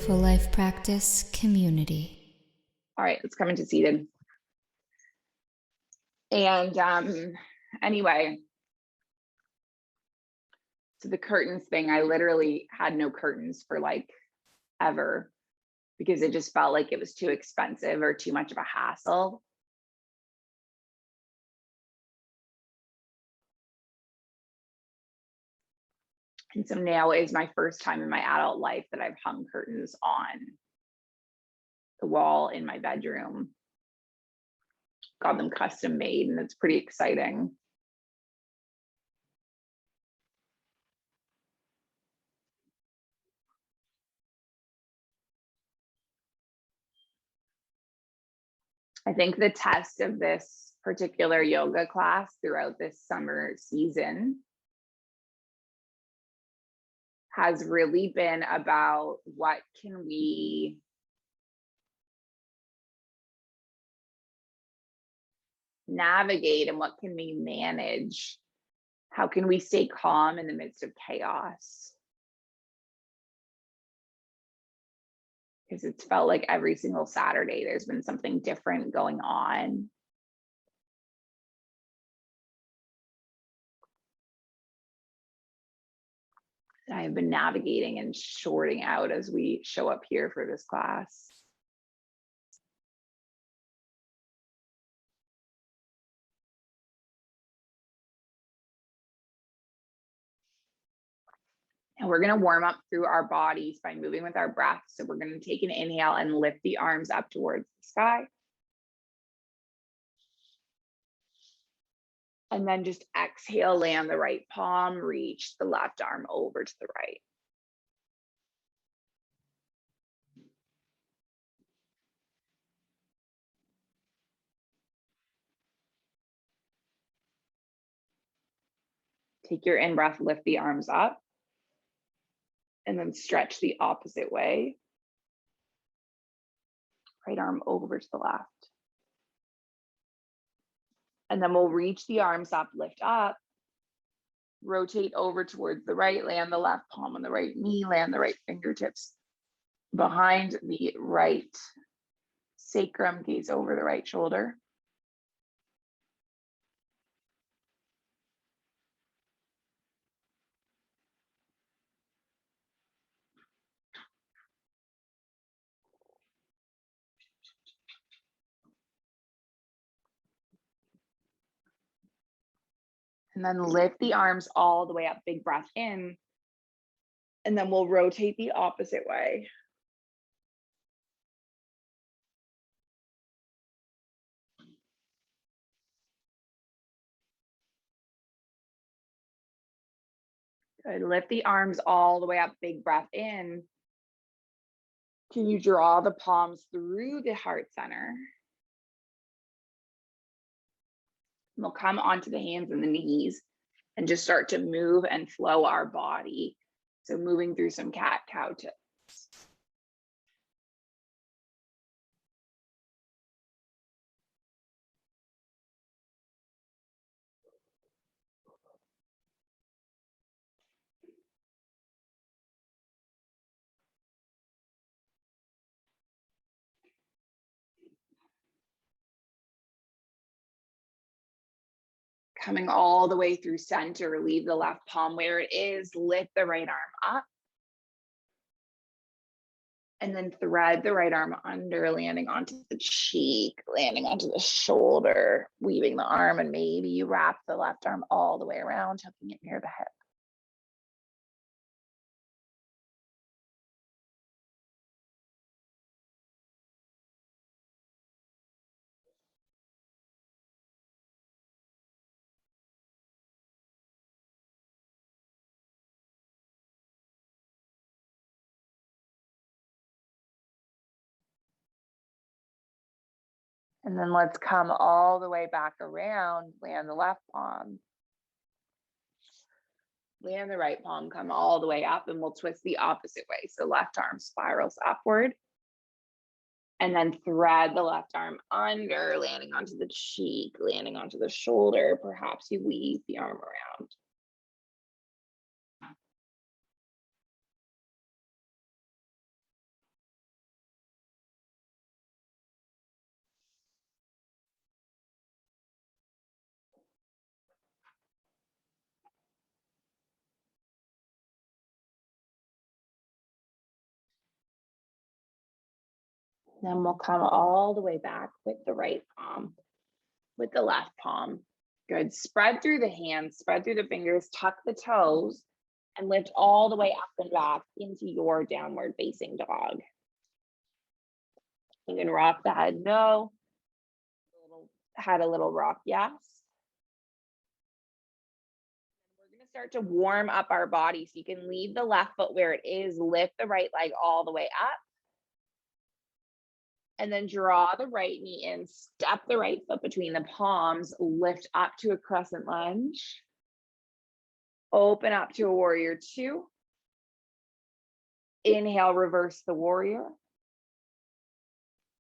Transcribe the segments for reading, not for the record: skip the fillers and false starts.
Mindful Life Practice community. All right, let's come into seated. And anyway, so the curtains thing, I literally had no curtains for like ever because it just felt like it was too expensive or too much of a hassle. And so now is my first time in my adult life that I've hung curtains on the wall in my bedroom. Got them custom made, and it's pretty exciting. I think the test of this particular yoga class throughout this summer season has really been about what can we navigate and what can we manage? How can we stay calm in the midst of chaos? Because it's felt like every single Saturday there's been something different going on. That I have been navigating and sorting out as we show up here for this class. And we're going to warm up through our bodies by moving with our breath. So we're going to take an inhale and lift the arms up towards the sky. And then just exhale, land the right palm, reach the left arm over to the right. Take your in-breath, lift the arms up. And then stretch the opposite way. Right arm over to the left. And then we'll reach the arms up, lift up. Rotate over towards the right, land the left palm on the right knee, land the right fingertips behind the right sacrum, gaze over the right shoulder. And then lift the arms all the way up, big breath in. And then we'll rotate the opposite way. Good, lift the arms all the way up, big breath in. Can you draw the palms through the heart center? And we'll come onto the hands and the knees and just start to move and flow our body. So moving through some cat-cow tips. Coming all the way through center, leave the left palm where it is, lift the right arm up. And then thread the right arm under, landing onto the cheek, landing onto the shoulder, weaving the arm, and maybe you wrap the left arm all the way around, tucking it near the hip. And then let's come all the way back around, land the left palm. Land the right palm, come all the way up, and we'll twist the opposite way. So left arm spirals upward. And then thread the left arm under, landing onto the cheek, landing onto the shoulder. Perhaps you weave the arm around. Then we'll come all the way back with the right palm, with the left palm. Good. Spread through the hands, spread through the fingers, tuck the toes, and lift all the way up and back into your downward facing dog. You can rock the head no. Head a little rock yes. We're going to start to warm up our body. So you can leave the left foot where it is, lift the right leg all the way up. And then draw the right knee in, step the right foot between the palms, lift up to a crescent lunge. Open up to a warrior two. Inhale, reverse the warrior.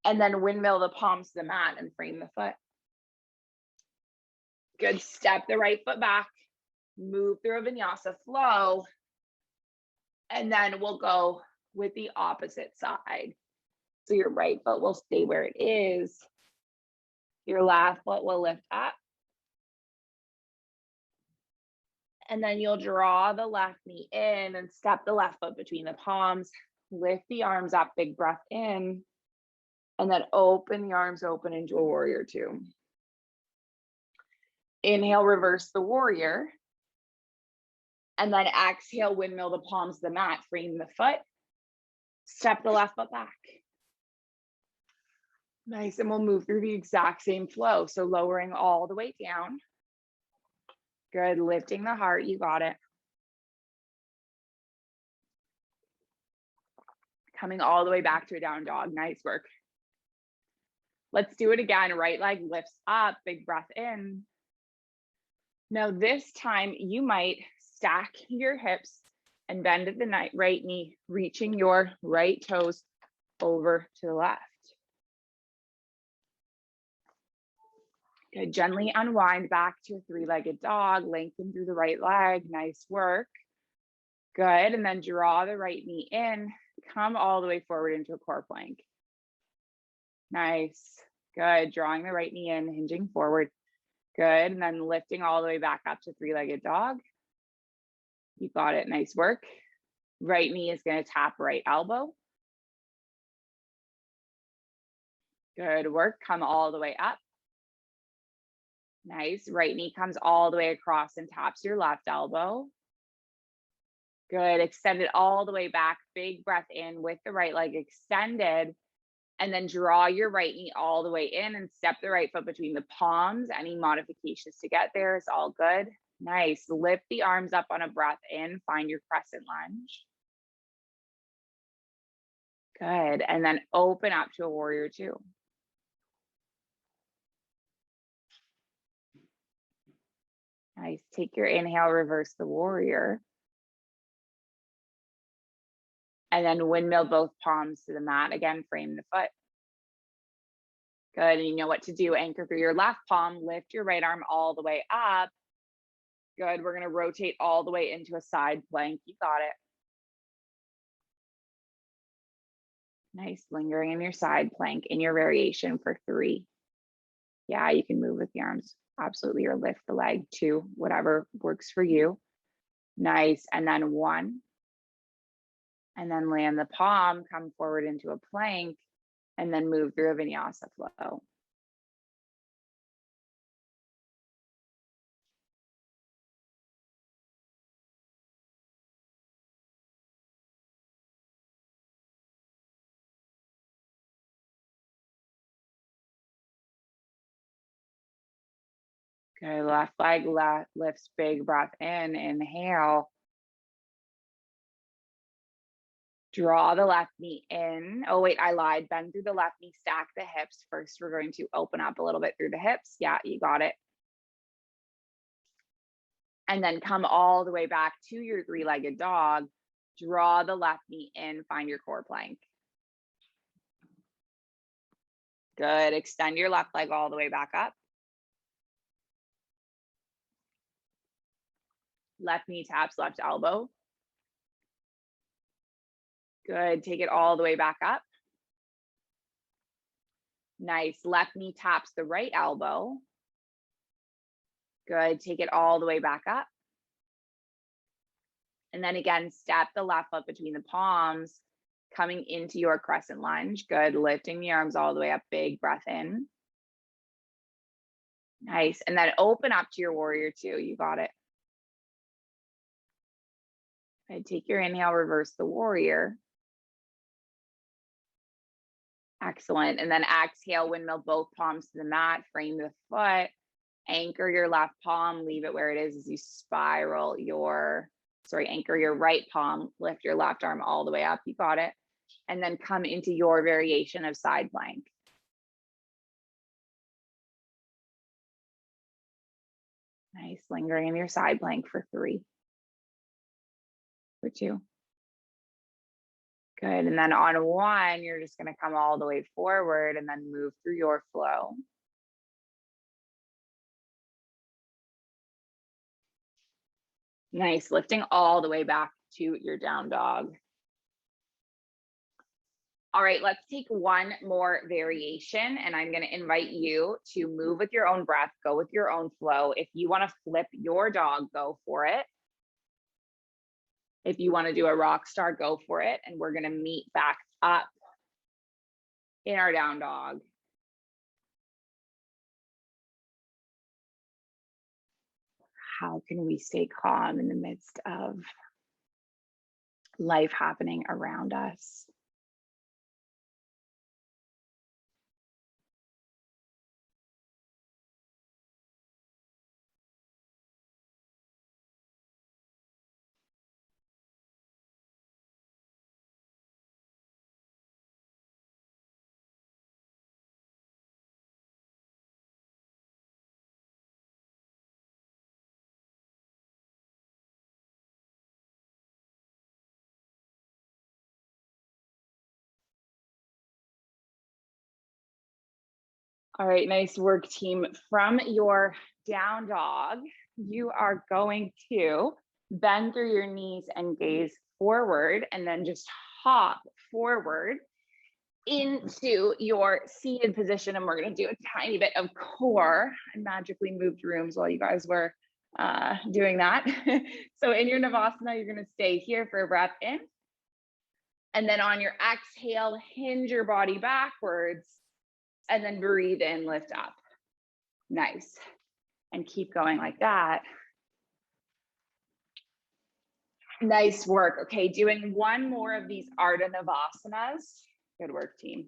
And then windmill the palms to the mat and frame the foot. Good. Step the right foot back. Move through a Vinyasa flow. And then we'll go with the opposite side. So your right foot will stay where it is. Your left foot will lift up. And then you'll draw the left knee in and step the left foot between the palms. Lift the arms up, big breath in. And then open the arms open into a warrior two. Inhale, reverse the warrior. And then exhale, windmill the palms to the mat, frame the foot. Step the left foot back. Nice, and we'll move through the exact same flow. So lowering all the way down. Good, lifting the heart, you got it. Coming all the way back to a down dog, nice work. Let's do it again, right leg lifts up, big breath in. Now this time you might stack your hips and bend at the right knee, reaching your right toes over to the left. Good, gently unwind back to a three-legged dog, lengthen through the right leg, nice work. Good, and then draw the right knee in, come all the way forward into a core plank. Nice, good, drawing the right knee in, hinging forward. Good, and then lifting all the way back up to three-legged dog. You got it, nice work. Right knee is gonna tap right elbow. Good work, come all the way up. Nice, right knee comes all the way across and taps your left elbow. Good, extend it all the way back, big breath in with the right leg extended, and then draw your right knee all the way in and step the right foot between the palms. Any modifications to get there is all good. Nice, lift the arms up on a breath in, find your crescent lunge. Good, and then open up to a warrior two. Nice, take your inhale, reverse the warrior. And then windmill both palms to the mat. Again, frame the foot. Good, and you know what to do. Anchor through your left palm, lift your right arm all the way up. Good, we're gonna rotate all the way into a side plank. You got it. Nice, lingering in your side plank in your variation for three. Yeah, you can move with the arms, absolutely, or lift the leg two, whatever works for you. Nice, and then one. And then land the palm, come forward into a plank, and then move through a Vinyasa flow. Good, left leg lifts, big breath in, inhale. Draw the left knee in. Oh wait, I lied. Bend through the left knee, stack the hips. First, we're going to open up a little bit through the hips. Yeah, you got it. And then come all the way back to your three-legged dog. Draw the left knee in, find your core plank. Good, extend your left leg all the way back up. Left knee taps left elbow. Good, take it all the way back up. Nice, left knee taps the right elbow. Good, take it all the way back up. And then again, step the left foot between the palms. Coming into your crescent lunge. Good. Lifting the arms all the way up. Big breath in. Nice. And then open up to your warrior two. You got it. Okay, take your inhale, reverse the warrior. Excellent. And then exhale, windmill both palms to the mat, frame the foot, anchor your left palm, leave it where it is as you spiral anchor your right palm, lift your left arm all the way up. You got it. And then come into your variation of side plank. Nice. Lingering in your side plank for 3, for 2. Good. And then on 1, you're just going to come all the way forward and then move through your flow. Nice. Lifting all the way back to your down dog. All right, let's take one more variation, and I'm going to invite you to move with your own breath, go with your own flow. If you want to flip your dog, go for it. If you want to do a rock star, go for it. And we're going to meet back up in our down dog. How can we stay calm in the midst of life happening around us? All right, nice work, team. From your down dog, you are going to bend through your knees and gaze forward, and then just hop forward into your seated position. And we're going to do a tiny bit of core. I magically moved rooms while you guys were doing that. So in your Navasana, you're going to stay here for a breath in. And then on your exhale, hinge your body backwards. And then breathe in, lift up. Nice. And keep going like that. Nice work. Okay, doing one more of these Ardha Navasanas. Good work, team.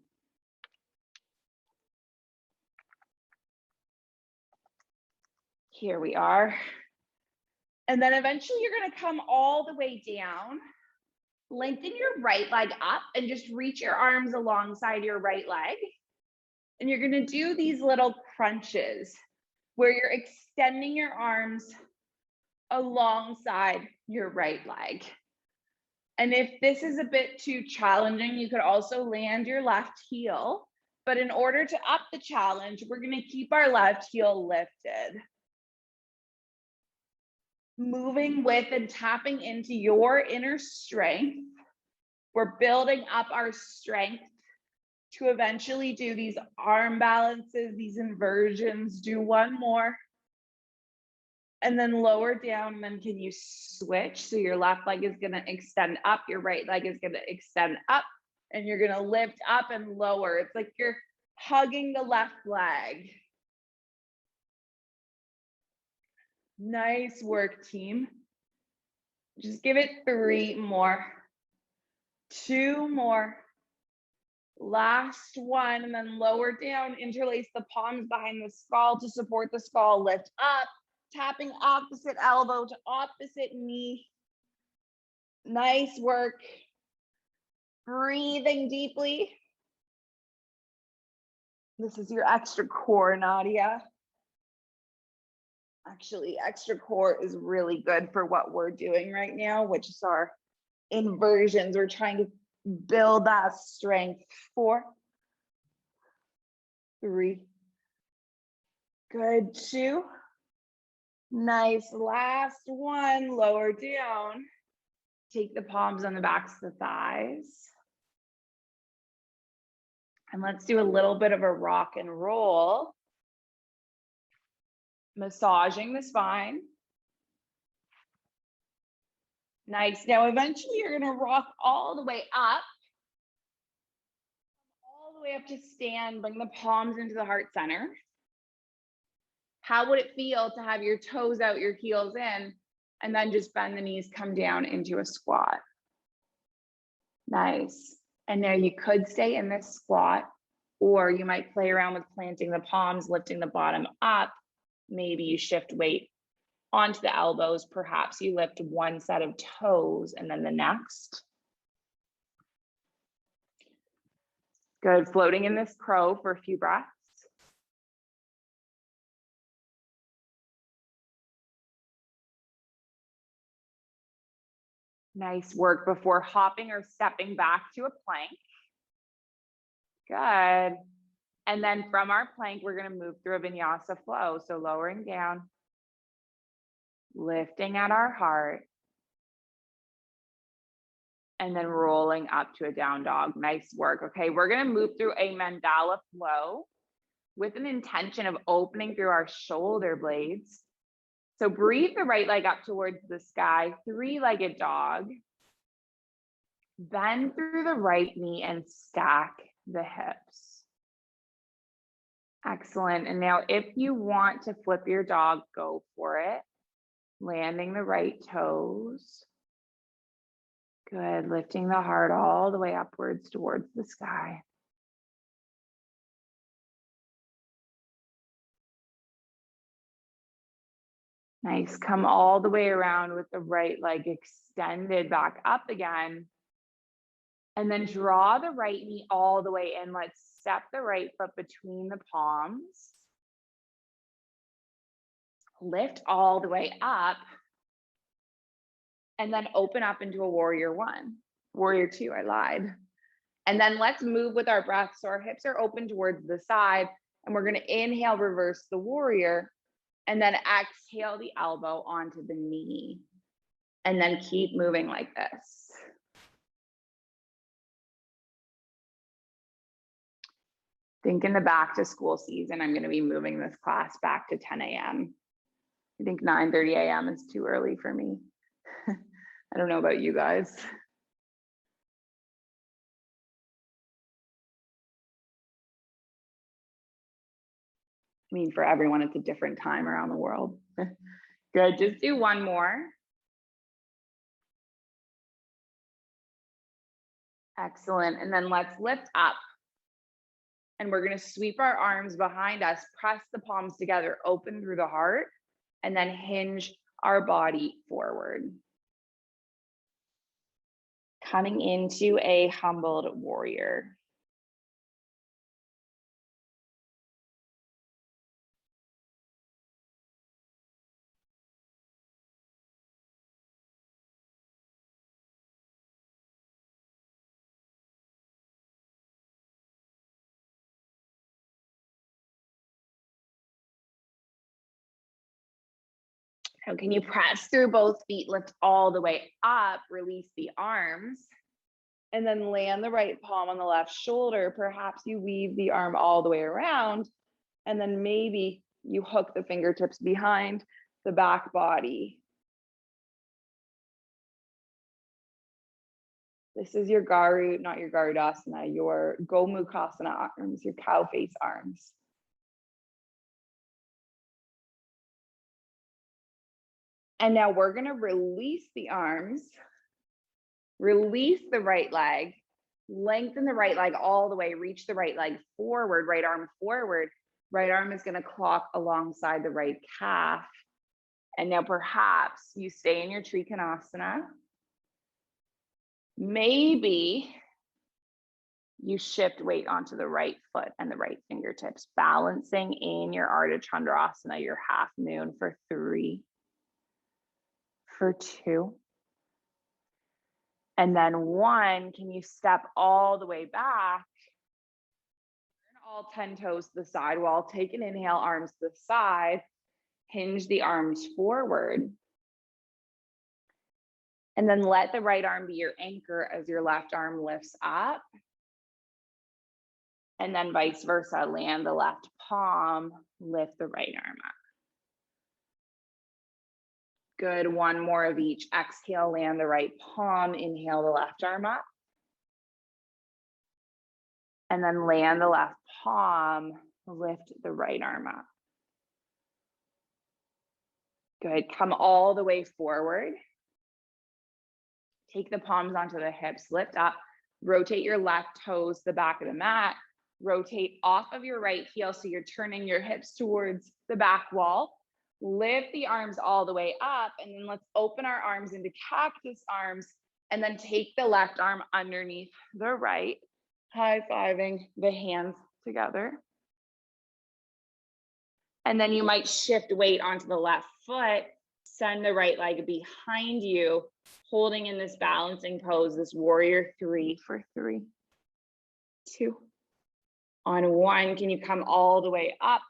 Here we are. And then eventually you're going to come all the way down. Lengthen your right leg up and just reach your arms alongside your right leg. And you're going to do these little crunches where you're extending your arms alongside your right leg. And if this is a bit too challenging, you could also land your left heel. But in order to up the challenge, we're going to keep our left heel lifted. Moving with and tapping into your inner strength. We're building up our strength to eventually do these arm balances, these inversions. Do one more. And then lower down, and then can you switch? So your left leg is gonna extend up, your right leg is gonna extend up, and you're gonna lift up and lower. It's like you're hugging the left leg. Nice work, team. Just give it 3 more. 2 more. Last one, and then lower down, interlace the palms behind the skull to support the skull, lift up, tapping opposite elbow to opposite knee. Nice work. Breathing deeply. This is your extra core, Nadia. Actually, extra core is really good for what we're doing right now, which is our inversions. We're trying to build that strength. 4, 3, good, 2, nice, last one, lower down, take the palms on the backs of the thighs, and let's do a little bit of a rock and roll, massaging the spine. Nice. Now eventually you're going to rock all the way up way up to stand. Bring the palms into the heart center. How would it feel to have your toes out, your heels in, and then just bend the knees, come down into a squat? Nice. And now you could stay in this squat, or you might play around with planting the palms, lifting the bottom up. Maybe you shift weight onto the elbows. Perhaps you lift one set of toes and then the next. Good. Floating in this crow for a few breaths. Nice work before hopping or stepping back to a plank. Good. And then from our plank, we're going to move through a Vinyasa Flow. So lowering down, lifting at our heart, and then rolling up to a down dog. Nice work. Okay, we're going to move through a Mandala Flow with an intention of opening through our shoulder blades. So breathe the right leg up towards the sky, three-legged dog. Bend through the right knee and stack the hips. Excellent. And now if you want to flip your dog, go for it. Landing the right toes. Good. Lifting the heart all the way upwards towards the sky. Nice. Come all the way around with the right leg extended back up again. And then draw the right knee all the way in. Let's step the right foot between the palms. Lift all the way up. And then open up into a warrior one. Warrior two, I lied. And then let's move with our breath. So our hips are open towards the side. And we're going to inhale, reverse the warrior. And then exhale the elbow onto the knee. And then keep moving like this. Think in the back to school season, I'm going to be moving this class back to 10 a.m. I think 9:30 a.m. is too early for me. I don't know about you guys. I mean, for everyone, it's a different time around the world. Good, just do one more. Excellent, and then let's lift up. And we're gonna sweep our arms behind us, press the palms together, open through the heart, and then hinge our body forward. Coming into a humbled warrior. So can you press through both feet, lift all the way up, release the arms, and then land the right palm on the left shoulder. Perhaps you weave the arm all the way around, and then maybe you hook the fingertips behind the back body. This is your Garu, not your Garudasana, your Gomukhasana arms, your cow face arms. And now we're going to release the arms, release the right leg, lengthen the right leg all the way, reach the right leg forward, right arm forward. Right arm is going to clock alongside the right calf. And now perhaps you stay in your Trikonasana. Maybe you shift weight onto the right foot and the right fingertips, balancing in your Ardha Chandrasana, your half moon for 3, for 2, and then 1. Can you step all the way back? Turn all 10 toes to the side while take an inhale, arms to the side, hinge the arms forward. And then let the right arm be your anchor as your left arm lifts up. And then vice versa, land the left palm, lift the right arm up. Good, 1 more of each. Exhale, land the right palm, inhale the left arm up. And then land the left palm, lift the right arm up. Good, come all the way forward. Take the palms onto the hips, lift up, rotate your left toes to the back of the mat, rotate off of your right heel so you're turning your hips towards the back wall. Lift the arms all the way up, and then let's open our arms into cactus arms, and then take the left arm underneath the right, high-fiving the hands together. And then you might shift weight onto the left foot, send the right leg behind you, holding in this balancing pose, this warrior 3 for 3, 2. On 1, can you come all the way up,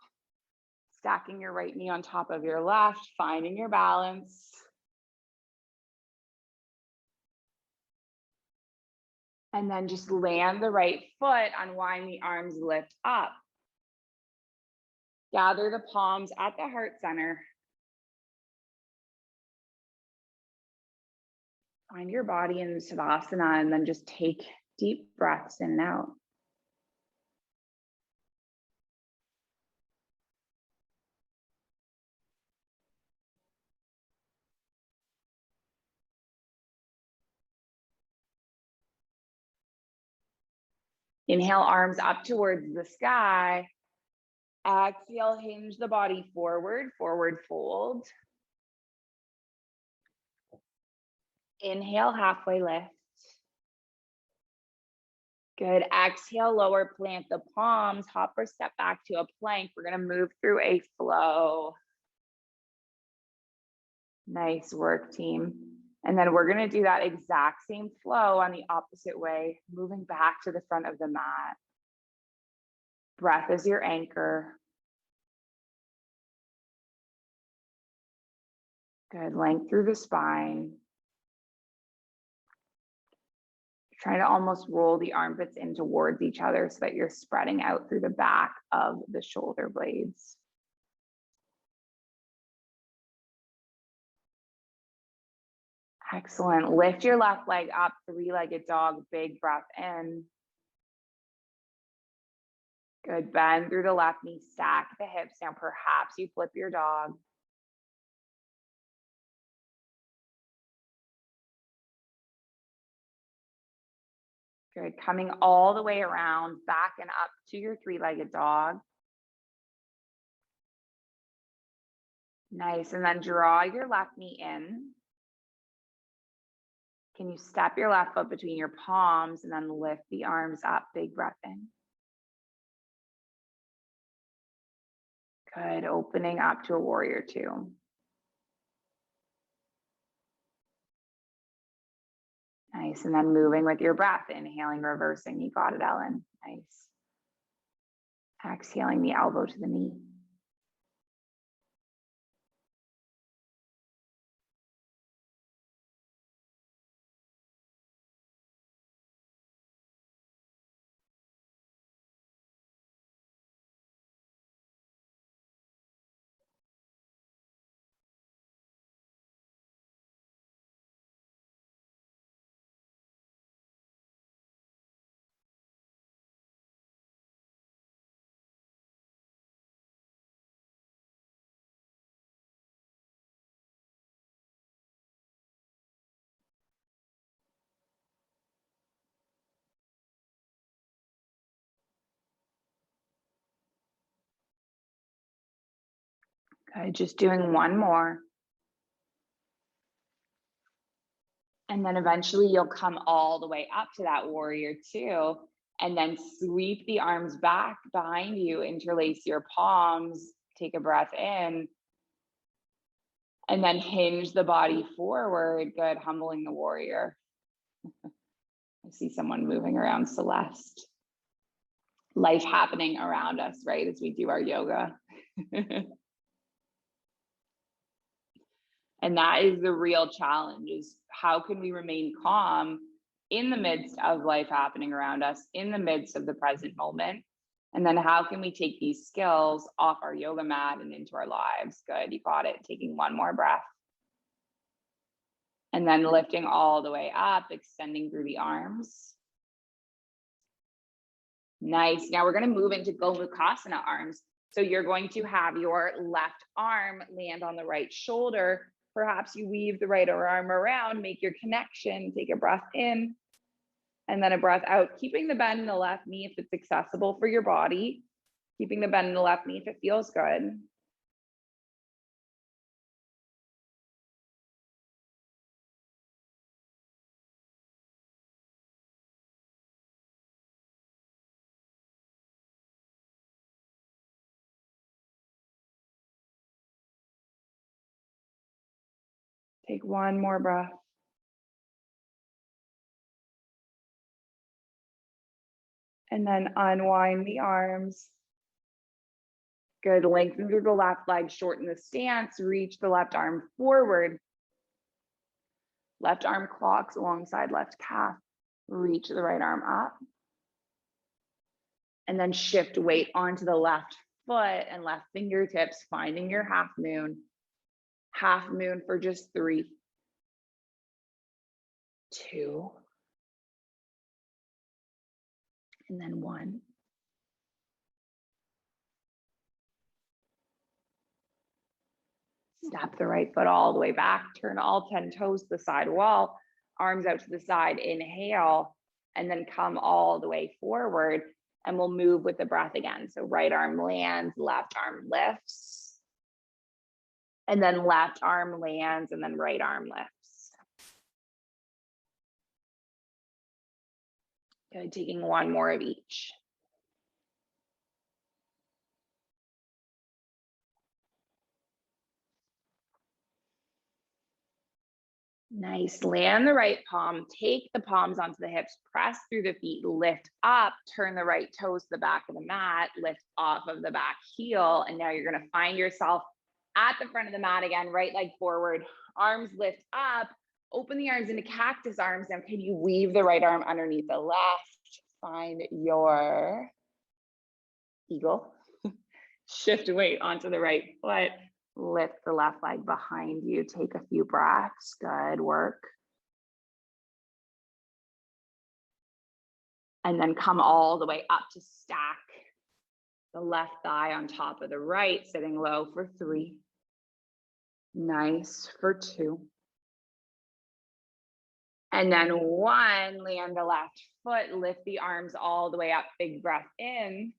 stacking your right knee on top of your left, finding your balance. And then just land the right foot, unwind the arms, lift up. Gather the palms at the heart center. Find your body in Savasana, and then just take deep breaths in and out. Inhale, arms up towards the sky. Exhale, hinge the body forward, forward fold. Inhale, halfway lift. Good. Exhale, lower plant the palms, hop or step back to a plank. We're going to move through a flow. Nice work, team. And then we're going to do that exact same flow on the opposite way, moving back to the front of the mat. Breath is your anchor. Good. Length through the spine. Trying to almost roll the armpits in towards each other so that you're spreading out through the back of the shoulder blades. Excellent. Lift your left leg up, 3-legged dog, big breath in. Good. Bend through the left knee, stack the hips down. Perhaps you flip your dog. Good. Coming all the way around, back and up to your 3-legged dog. Nice. And then draw your left knee in. Can you step your left foot between your palms and then lift the arms up? Big breath in. Good. Opening up to a warrior 2. Nice. And then moving with your breath, inhaling, reversing. You got it, Ellen. Nice. Exhaling the elbow to the knee. Good. Just doing one more. And then eventually you'll come all the way up to that warrior 2, and then sweep the arms back behind you, interlace your palms, take a breath in, and then hinge the body forward. Good. Humbling the warrior. I see someone moving around, Celeste. Life happening around us, right, as we do our yoga. And that is the real challenge, is how can we remain calm in the midst of life happening around us, in the midst of the present moment? And then how can we take these skills off our yoga mat and into our lives? Good, you got it. Taking one more breath. And then lifting all the way up, extending through the arms. Nice. Now we're going to move into Gomukhasana arms. So you're going to have your left arm land on the right shoulder. Perhaps you weave the right arm around, make your connection, take a breath in, and then a breath out, keeping the bend in the left knee if it's accessible for your body, keeping the bend in the left knee if it feels good. Take one more breath. And then unwind the arms. Good, lengthen through the left leg, shorten the stance, reach the left arm forward. Left arm clocks alongside left calf. Reach the right arm up. And then shift weight onto the left foot and left fingertips, finding your half moon. Half moon for just 3, 2, and then 1. Step the right foot all the way back, turn all 10 toes to the side wall, arms out to the side, inhale, and then come all the way forward, and we'll move with the breath again. So right arm lands, left arm lifts, and then left arm lands, and then right arm lifts. Good, taking one more of each. Nice, land the right palm, take the palms onto the hips, press through the feet, lift up, turn the right toes to the back of the mat, lift off of the back heel, and now you're gonna find yourself at the front of the mat again, right leg forward, arms lift up, open the arms into cactus arms. Now can you weave the right arm underneath the left, find your eagle, shift weight onto the right foot, lift the left leg behind you, take a few breaths, good work. And then come all the way up to stack the left thigh on top of the right, sitting low for 3. Nice for 2. And then 1, land the left foot, lift the arms all the way up, big breath in,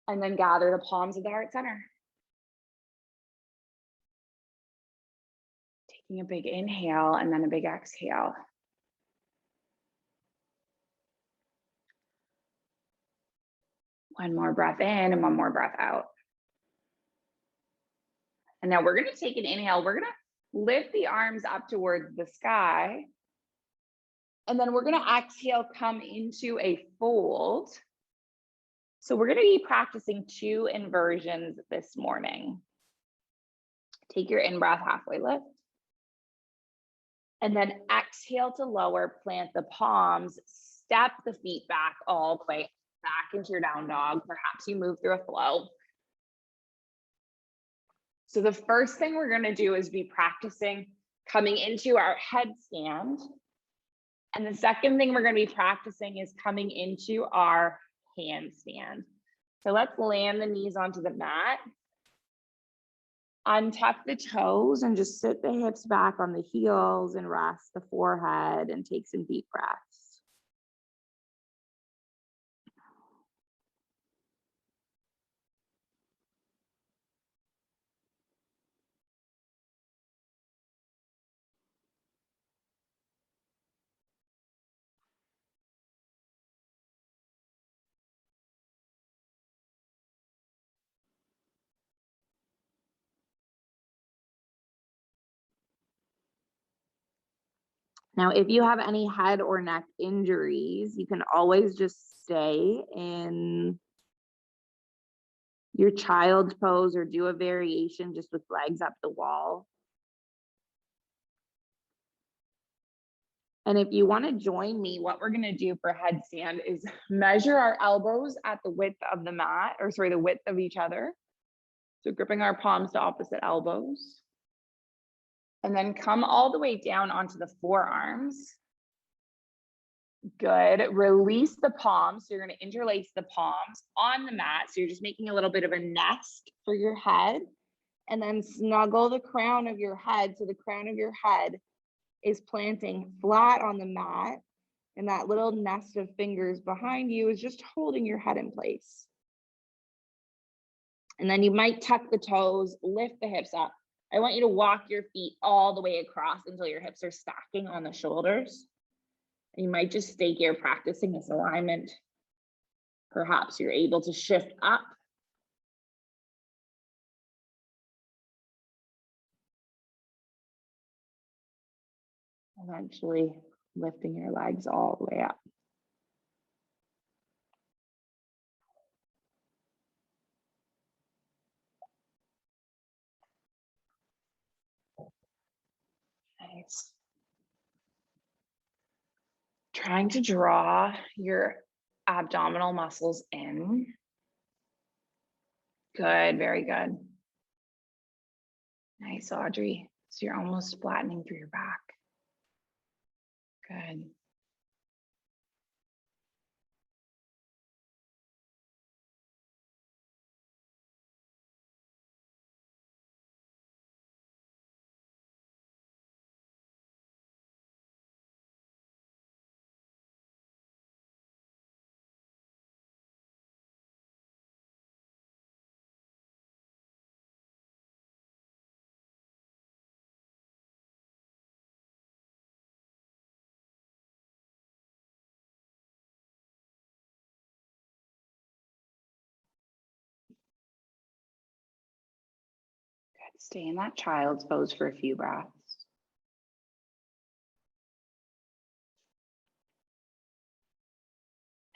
and then gather the palms of the heart center. Taking a big inhale and then a big exhale. One more breath in and one more breath out. And now we're going to take an inhale. We're going to lift the arms up towards the sky. And then we're going to exhale, come into a fold. So we're going to be practicing 2 inversions this morning. Take your in-breath, halfway lift. And then exhale to lower, plant the palms, step the feet back all the way back into your down dog. Perhaps you move through a flow. So the first thing we're going to do is be practicing coming into our headstand. And the second thing we're going to be practicing is coming into our handstand. So let's land the knees onto the mat. Untuck the toes and just sit the hips back on the heels and rest the forehead and take some deep breaths. Now, if you have any head or neck injuries, you can always just stay in your child's pose or do a variation just with legs up the wall. And if you want to join me, what we're going to do for headstand is measure our elbows at the width of the mat, or sorry, the width of each other. So gripping our palms to opposite elbows. And then come all the way down onto the forearms. Good. Release the palms. So you're going to interlace the palms on the mat. So you're just making a little bit of a nest for your head, and then snuggle the crown of your head. So the crown of your head is planting flat on the mat, and that little nest of fingers behind you is just holding your head in place. And then you might tuck the toes, lift the hips up. I want you to walk your feet all the way across until your hips are stacking on the shoulders. And you might just stay here practicing this alignment. Perhaps you're able to shift up. Eventually lifting your legs all the way up. Nice. Trying to draw your abdominal muscles in. Good, very good. Nice, Audrey. So you're almost flattening through your back. Good. Good. Stay in that child's pose for a few breaths.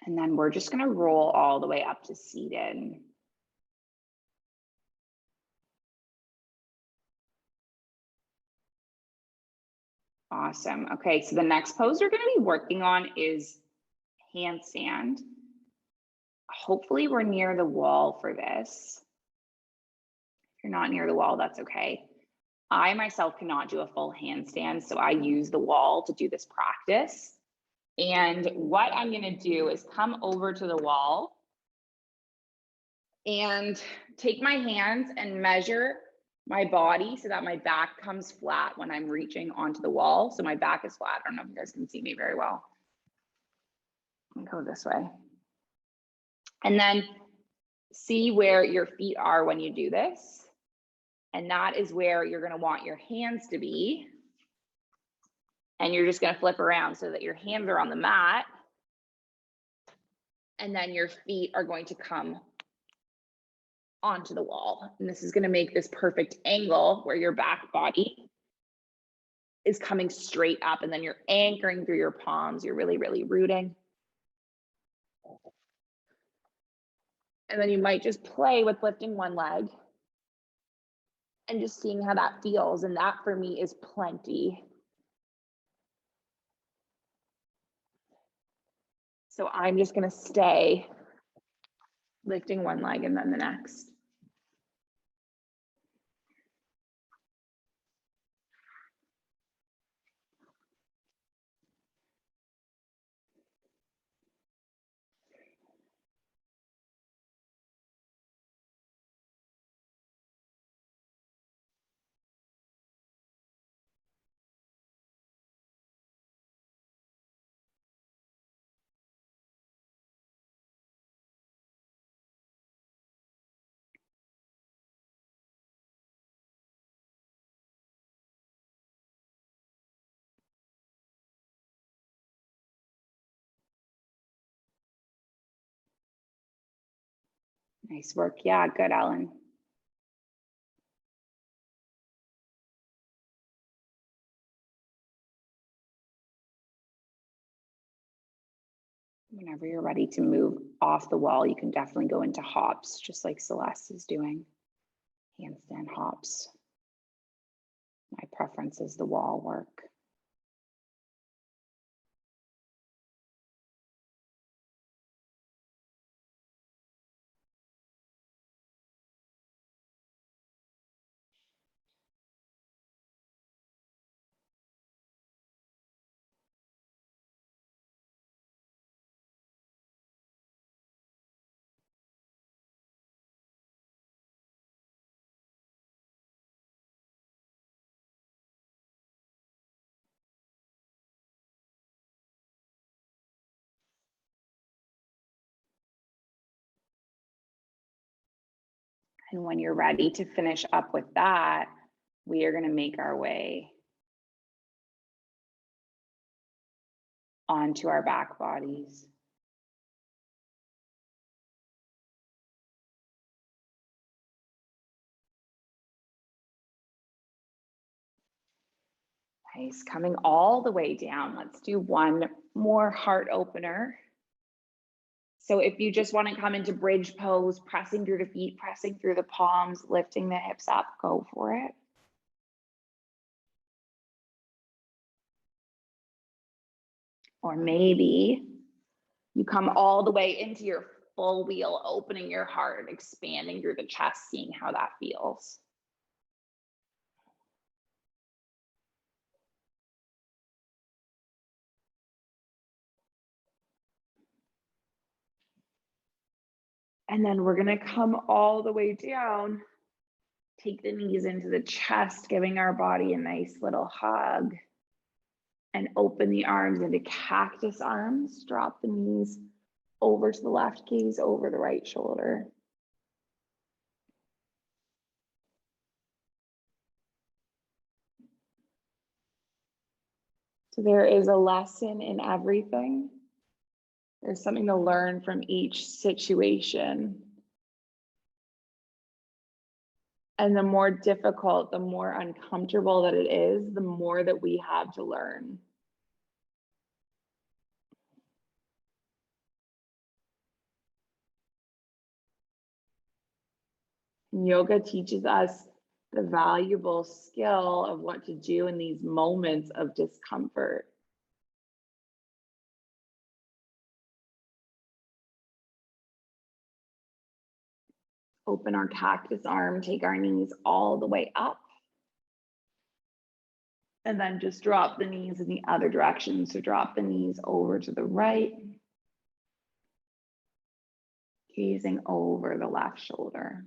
And then we're just going to roll all the way up to seated. Awesome. Okay, so the next pose we're going to be working on is handstand. Hopefully we're near the wall for this. If you're not near the wall, that's okay. I myself cannot do a full handstand, so I use the wall to do this practice. And what I'm going to do is come over to the wall and take my hands and measure my body so that my back comes flat when I'm reaching onto the wall. So my back is flat. I don't know if you guys can see me very well. I'll go this way. And then see where your feet are when you do this. And that is where you're going to want your hands to be. And you're just going to flip around so that your hands are on the mat. And then your feet are going to come onto the wall. And this is going to make this perfect angle where your back body is coming straight up, and then you're anchoring through your palms. You're really, really rooting. And then you might just play with lifting one leg and just seeing how that feels. And that for me is plenty. So I'm just going to stay lifting one leg and then the next. Nice work. Yeah, good, Ellen. Whenever you're ready to move off the wall, you can definitely go into hops, just like Celeste is doing. Handstand hops. My preference is the wall work. And when you're ready to finish up with that, we are going to make our way onto our back bodies. Nice, coming all the way down. Let's do one more heart opener. So if you just want to come into bridge pose, pressing through the feet, pressing through the palms, lifting the hips up, go for it. Or maybe you come all the way into your full wheel, opening your heart, expanding through the chest, seeing how that feels. And then we're going to come all the way down, take the knees into the chest, giving our body a nice little hug, and open the arms into cactus arms. Drop the knees over to the left, gaze over the right shoulder. So there is a lesson in everything. There's something to learn from each situation. And the more difficult, the more uncomfortable that it is, the more that we have to learn. Yoga teaches us the valuable skill of what to do in these moments of discomfort. Open our cactus arm, take our knees all the way up. And then just drop the knees in the other direction. So drop the knees over to the right, gazing over the left shoulder.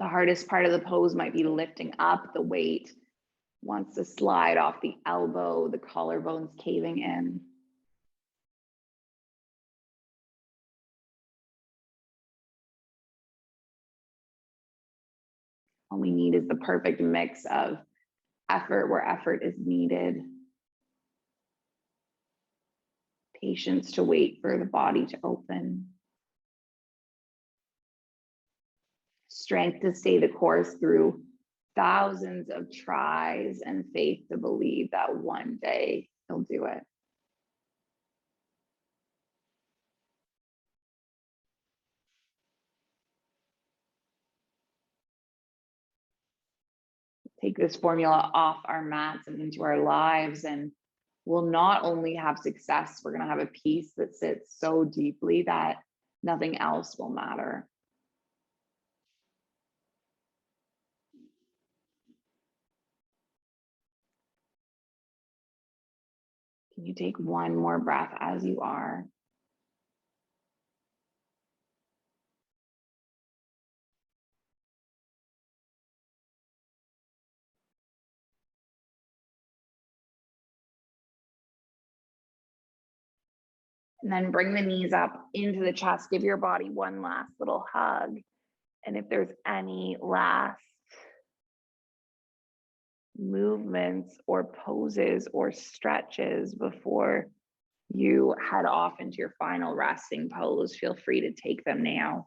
The hardest part of the pose might be lifting up. The weight wants to slide off the elbow, the collarbones caving in. All we need is the perfect mix of effort where effort is needed, patience to wait for the body to open, strength to stay the course through thousands of tries, and faith to believe that one day he'll do it. Take this formula off our mats and into our lives, and we'll not only have success, we're going to have a peace that sits so deeply that nothing else will matter. Can you take one more breath as you are? And then bring the knees up into the chest. Give your body one last little hug. And if there's any last movements or poses or stretches before you head off into your final resting pose, feel free to take them now.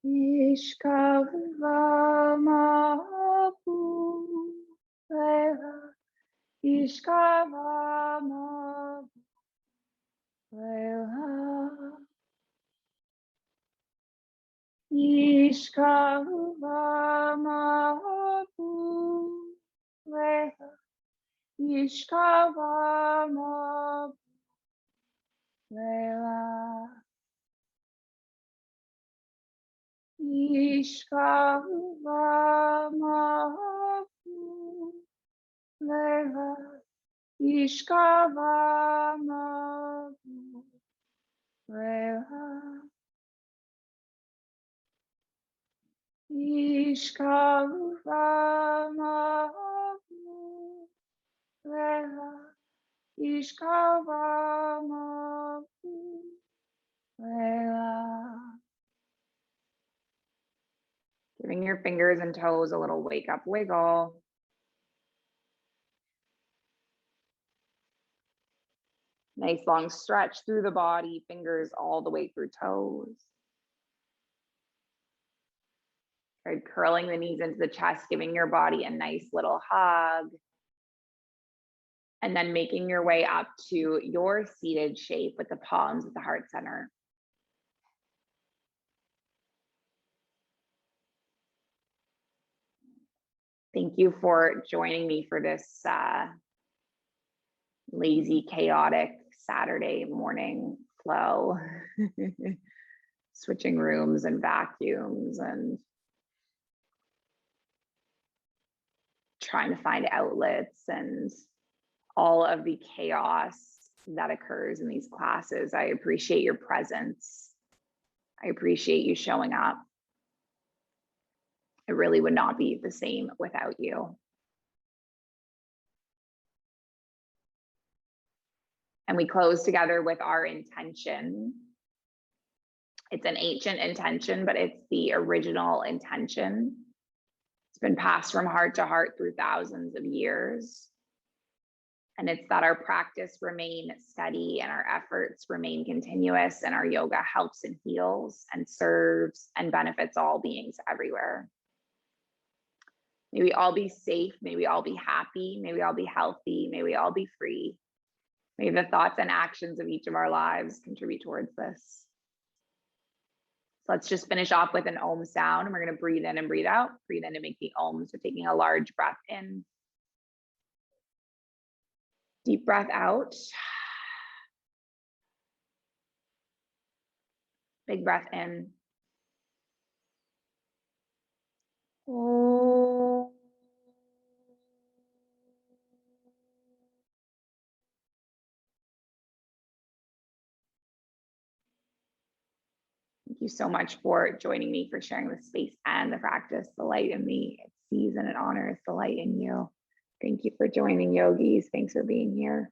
Ishkavamapu Lela, Ishkavamapu Lela, Ishkavamapu Lela, Ishkavamapu Lela, Ishkavamapu Lela, Ishkavamapu Lela, Ishkavamapu Lela, Ishkavamapu Lela. Giving your fingers and toes a little wake up wiggle. Nice long stretch through the body, fingers all the way through toes. Right, curling the knees into the chest, giving your body a nice little hug. And then making your way up to your seated shape with the palms at the heart center. Thank you for joining me for this lazy, chaotic Saturday morning flow. Switching rooms and vacuums and trying to find outlets and all of the chaos that occurs in these classes. I appreciate your presence. I appreciate you showing up. It really would not be the same without you. And we close together with our intention. It's an ancient intention, but it's the original intention. It's been passed from heart to heart through thousands of years. And it's that our practice remain steady and our efforts remain continuous, and our yoga helps and heals and serves and benefits all beings everywhere. May we all be safe. May we all be happy. May we all be healthy. May we all be free. May the thoughts and actions of each of our lives contribute towards this. So let's just finish off with an Om sound, and we're going to breathe in and breathe out. Breathe in to make the Om. So taking a large breath in. Deep breath out. Big breath in. Oh. Thank you so much for joining me, for sharing the space and the practice. The light in me, it sees and it honors the light in you. Thank you for joining, yogis. Thanks for being here.